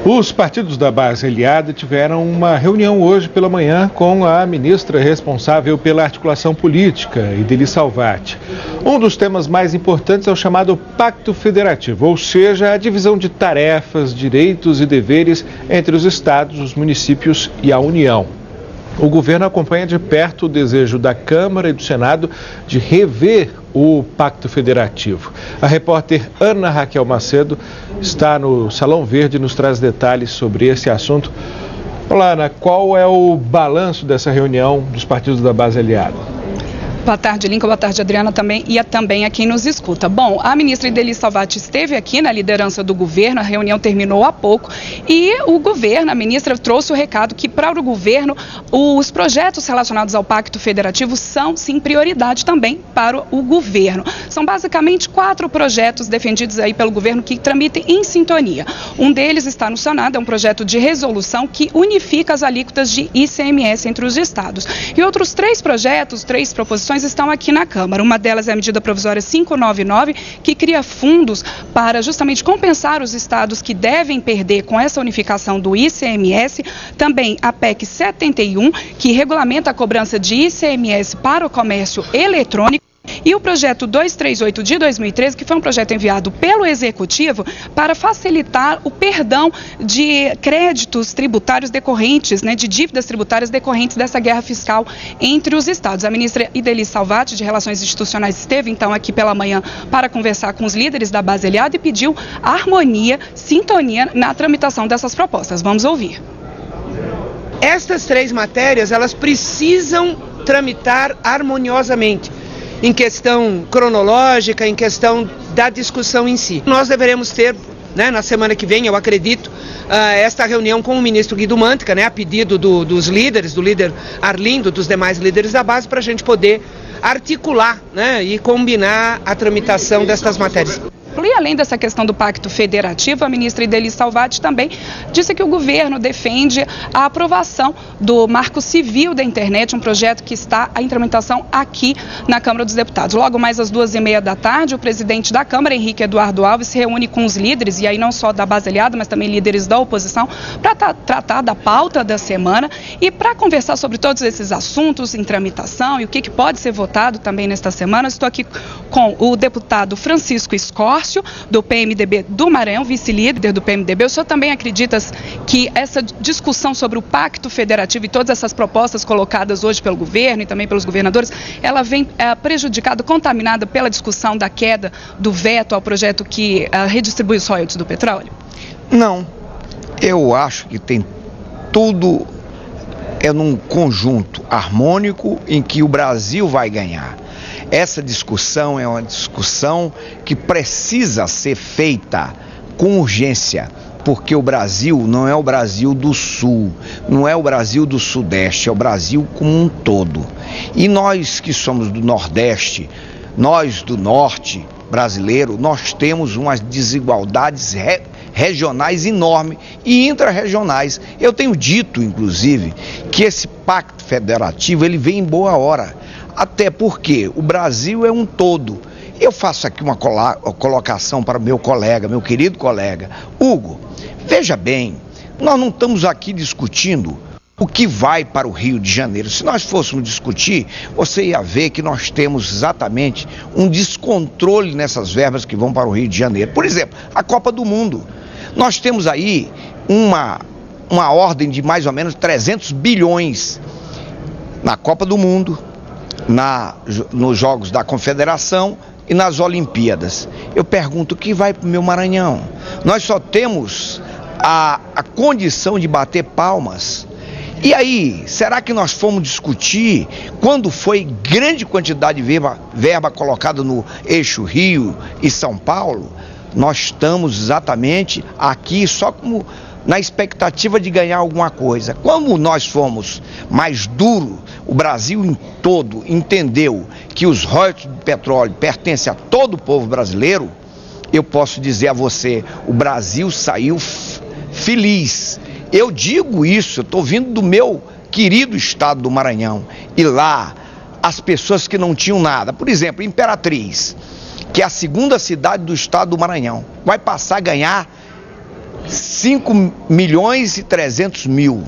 Os partidos da base aliada tiveram uma reunião hoje pela manhã com a ministra responsável pela articulação política, Idely Salvati. Um dos temas mais importantes é o chamado Pacto Federativo, ou seja, a divisão de tarefas, direitos e deveres entre os estados, os municípios e a União. O governo acompanha de perto o desejo da Câmara e do Senado de rever o Pacto Federativo. A repórter Ana Raquel Macedo está no Salão Verde e nos traz detalhes sobre esse assunto. Olá, Ana, qual é o balanço dessa reunião dos partidos da base aliada? Boa tarde, Lincoln. Boa tarde, Adriana, também e também a quem nos escuta. Bom, a ministra Idely Salvati esteve aqui na liderança do governo, a reunião terminou há pouco e o governo, a ministra trouxe o recado que para o governo os projetos relacionados ao Pacto Federativo são sim prioridade também para o governo. São basicamente 4 projetos defendidos aí pelo governo que tramitem em sintonia. Um deles está no Senado, é um projeto de resolução que unifica as alíquotas de ICMS entre os estados. E outros 3 projetos, 3 proposições estão aqui na Câmara. Uma delas é a medida provisória 599, que cria fundos para justamente compensar os estados que devem perder com essa unificação do ICMS. Também a PEC 71, que regulamenta a cobrança de ICMS para o comércio eletrônico. E o projeto 238 de 2013, que foi um projeto enviado pelo Executivo para facilitar o perdão de créditos tributários decorrentes, de dívidas tributárias decorrentes dessa guerra fiscal entre os estados. A ministra Idely Salvati, de Relações Institucionais, esteve então aqui pela manhã para conversar com os líderes da base aliada e pediu harmonia, sintonia na tramitação dessas propostas. Vamos ouvir. Estas 3 matérias, elas precisam tramitar harmoniosamente, em questão cronológica, em questão da discussão em si. Nós deveremos ter, na semana que vem, eu acredito, esta reunião com o ministro Guido Mantega, a pedido dos líderes, do líder Arlindo, dos demais líderes da base, para a gente poder articular e combinar a tramitação destas matérias. E além dessa questão do Pacto Federativo, a ministra Idely Salvati também disse que o governo defende a aprovação do Marco Civil da Internet, um projeto que está em tramitação aqui na Câmara dos Deputados. Logo mais às 2h30 da tarde, o presidente da Câmara, Henrique Eduardo Alves, se reúne com os líderes, e aí não só da base aliada, mas também líderes da oposição, para tratar da pauta da semana e para conversar sobre todos esses assuntos em tramitação e o que pode ser votado também nesta semana. Estou aqui com o deputado Francisco Escórcio, do PMDB do Maranhão, vice-líder do PMDB. O senhor também acredita que essa discussão sobre o Pacto Federativo e todas essas propostas colocadas hoje pelo governo e também pelos governadores, ela vem prejudicada, contaminada pela discussão da queda do veto ao projeto que redistribui os royalties do petróleo? Não. Eu acho que tem tudo num conjunto harmônico em que o Brasil vai ganhar. Essa discussão é uma discussão que precisa ser feita com urgência, porque o Brasil não é o Brasil do Sul, não é o Brasil do Sudeste, é o Brasil como um todo. E nós que somos do Nordeste, nós do Norte brasileiro, nós temos umas desigualdades regionais enormes e intrarregionais. Eu tenho dito, inclusive, que esse Pacto Federativo ele vem em boa hora. Até porque o Brasil é um todo. Eu faço aqui uma colocação para meu colega, meu querido colega, Hugo. Veja bem, nós não estamos aqui discutindo o que vai para o Rio de Janeiro. Se nós fôssemos discutir, você ia ver que nós temos exatamente um descontrole nessas verbas que vão para o Rio de Janeiro. Por exemplo, a Copa do Mundo. Nós temos aí uma ordem de mais ou menos 300 bilhões na Copa do Mundo, nos Jogos da Confederação e nas Olimpíadas. Eu pergunto, o que vai para o meu Maranhão? Nós só temos a condição de bater palmas. E aí, será que nós fomos discutir quando foi grande quantidade de verba colocada no eixo Rio e São Paulo? Nós estamos exatamente aqui só como na expectativa de ganhar alguma coisa. Como nós fomos mais duros, o Brasil em todo entendeu que os royalties do petróleo pertencem a todo o povo brasileiro, eu posso dizer a você, o Brasil saiu feliz. Eu digo isso, eu estou vindo do meu querido estado do Maranhão, e lá as pessoas que não tinham nada, por exemplo, Imperatriz, que é a segunda cidade do estado do Maranhão, vai passar a ganhar 5.300.000.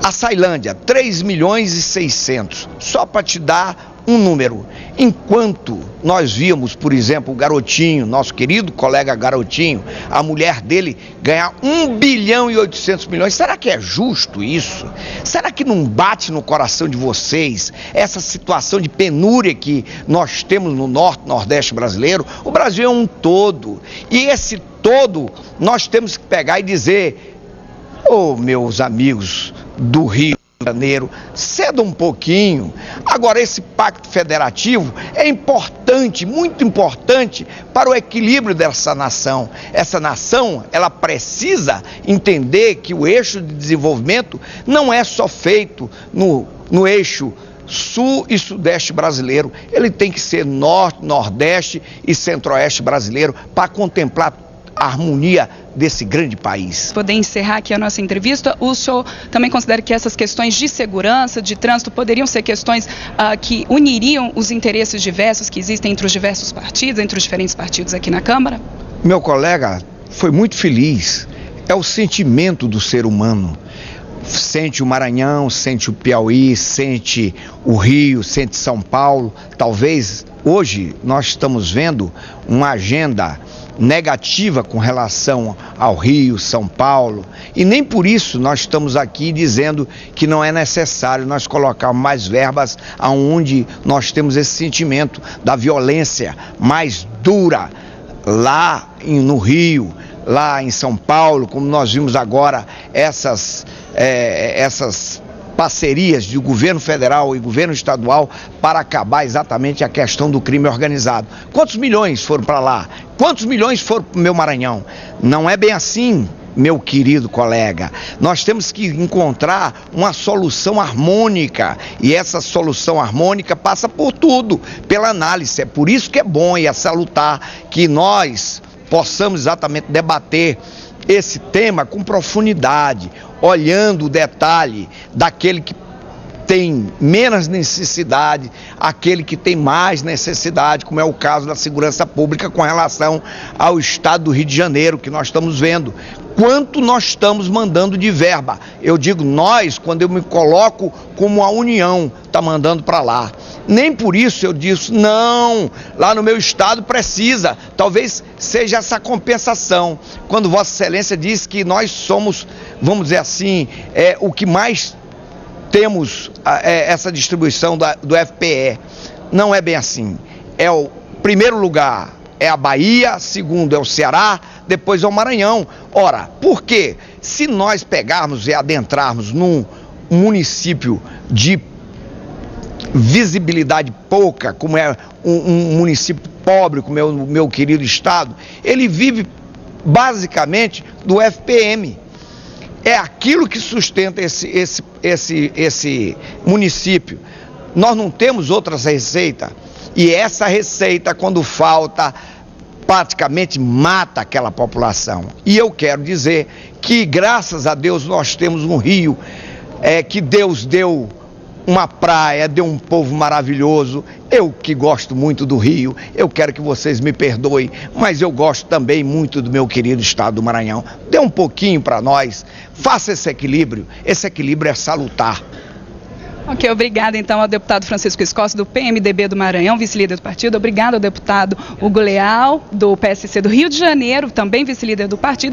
A Ceilândia, 3.600.000. Só para te dar um número. Enquanto nós víamos, por exemplo, o Garotinho, nosso querido colega Garotinho, a mulher dele ganhar 1.800.000.000. Será que é justo isso? Será que não bate no coração de vocês essa situação de penúria que nós temos no norte, nordeste brasileiro? O Brasil é um todo. E esse todo nós temos que pegar e dizer: ô, meus amigos do Rio de Janeiro, ceda um pouquinho. Agora, esse pacto federativo é importante, muito importante para o equilíbrio dessa nação. Essa nação, ela precisa entender que o eixo de desenvolvimento não é só feito no eixo sul e sudeste brasileiro. Ele tem que ser norte, nordeste e centro-oeste brasileiro para contemplar a harmonia desse grande país. Poder encerrar aqui a nossa entrevista, o senhor também considera que essas questões de segurança, de trânsito, poderiam ser questões que uniriam os interesses diversos que existem entre os diversos partidos, entre os diferentes partidos aqui na Câmara? Meu colega foi muito feliz. É o sentimento do ser humano. Sente o Maranhão, sente o Piauí, sente o Rio, sente São Paulo. Talvez hoje nós estamos vendo uma agenda negativa com relação ao Rio, São Paulo, e nem por isso nós estamos aqui dizendo que não é necessário nós colocar mais verbas aonde nós temos esse sentimento da violência mais dura lá no Rio, lá em São Paulo, como nós vimos agora essas parcerias de governo federal e governo estadual para acabar exatamente a questão do crime organizado. Quantos milhões foram para lá? Quantos milhões foram para o meu Maranhão? Não é bem assim, meu querido colega. Nós temos que encontrar uma solução harmônica, e essa solução harmônica passa por tudo, pela análise. É por isso que é bom e é salutar que nós possamos exatamente debater esse tema com profundidade, olhando o detalhe daquele que tem menos necessidade, aquele que tem mais necessidade, como é o caso da segurança pública com relação ao estado do Rio de Janeiro, que nós estamos vendo. Quanto nós estamos mandando de verba? Eu digo nós, quando eu me coloco como a União está mandando para lá. Nem por isso eu disse, não, lá no meu estado precisa. Talvez seja essa compensação. Quando Vossa Excelência diz que nós somos, vamos dizer assim, o que mais temos essa distribuição do FPE. Não é bem assim. É o primeiro lugar é a Bahia, segundo é o Ceará, depois é o Maranhão. Ora, por quê? Se nós pegarmos e adentrarmos num município de visibilidade pouca, como é um município pobre, como é o meu querido estado, ele vive basicamente do FPM. É aquilo que sustenta esse município. Nós não temos outras receitas. E essa receita, quando falta, praticamente mata aquela população. E eu quero dizer que, graças a Deus, nós temos um rio, que Deus deu uma praia, deu um povo maravilhoso. Eu que gosto muito do Rio, eu quero que vocês me perdoem, mas eu gosto também muito do meu querido estado do Maranhão. Dê um pouquinho para nós, faça esse equilíbrio é salutar. Ok, obrigada então ao deputado Francisco Escócia, do PMDB do Maranhão, vice-líder do partido. Obrigado ao deputado Hugo Leal, do PSC do Rio de Janeiro, também vice-líder do partido.